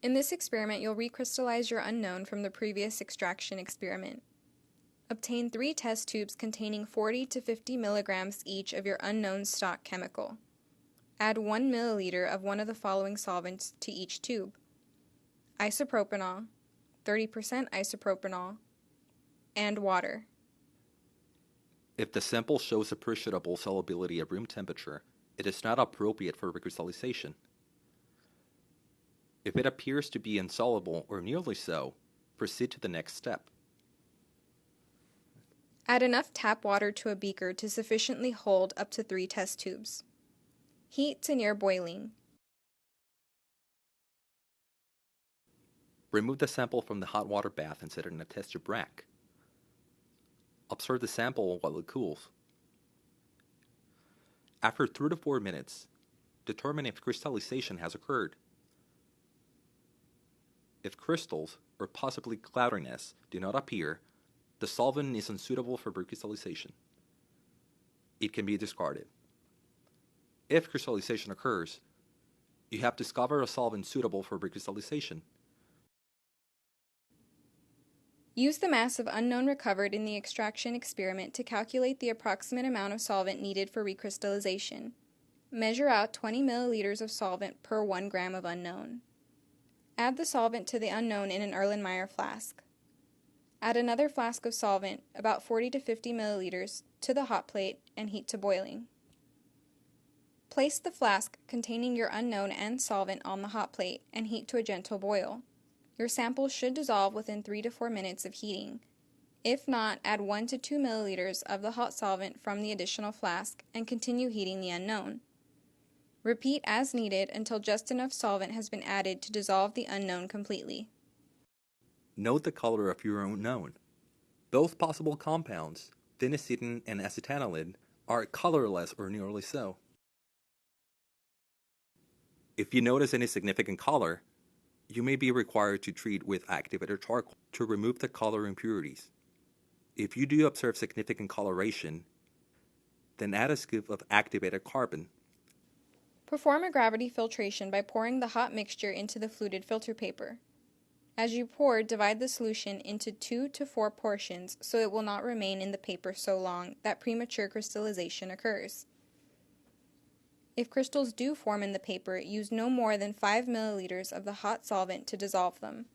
In this experiment, you'll recrystallize your unknown from the previous extraction experiment. Obtain 3 test tubes containing 40 to 50 milligrams each of your unknown stock chemical. Add 1 milliliter of one of the following solvents to each tube: isopropanol, 30% isopropanol, and water. If the sample shows appreciable solubility at room temperature, it is not appropriate for recrystallization. If it appears to be insoluble or nearly so, proceed to the next step. Add enough tap water to a beaker to sufficiently hold up to 3 test tubes. Heat to near boiling. Remove the sample from the hot water bath and set it in a test tube rack. Observe the sample while it cools. After 3 to 4 minutes, determine if crystallization has occurred. If crystals, or possibly cloudiness, do not appear, the solvent is unsuitable for recrystallization. It can be discarded. If crystallization occurs, you have discovered a solvent suitable for recrystallization. Use the mass of unknown recovered in the extraction experiment to calculate the approximate amount of solvent needed for recrystallization. Measure out 20 milliliters of solvent per 1 gram of unknown. Add the solvent to the unknown in an Erlenmeyer flask. Add another flask of solvent, about 40 to 50 milliliters, to the hot plate and heat to boiling. Place the flask containing your unknown and solvent on the hot plate and heat to a gentle boil. Your sample should dissolve within 3 to 4 minutes of heating. If not, add 1 to 2 milliliters of the hot solvent from the additional flask and continue heating the unknown. Repeat as needed until just enough solvent has been added to dissolve the unknown completely. Note the color of your unknown. Both possible compounds, phenacetin and acetanilide, are colorless or nearly so. If you notice any significant color, you may be required to treat with activated charcoal to remove the color impurities. If you do observe significant coloration, then add a scoop of activated carbon. Perform a gravity filtration by pouring the hot mixture into the fluted filter paper. As you pour, divide the solution into 2 to 4 portions so it will not remain in the paper so long that premature crystallization occurs. If crystals do form in the paper, use no more than 5 milliliters of the hot solvent to dissolve them.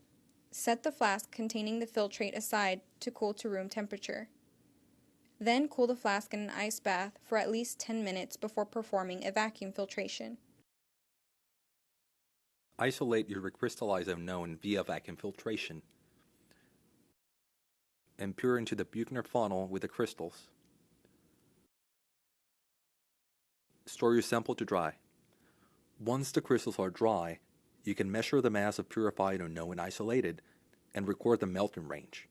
Set the flask containing the filtrate aside to cool to room temperature. Then cool the flask in an ice bath for at least 10 minutes before performing a vacuum filtration. Isolate your recrystallized unknown via vacuum filtration and pour into the Buchner funnel with the crystals. Store your sample to dry. Once the crystals are dry, you can measure the mass of purified unknown isolated and record the melting range.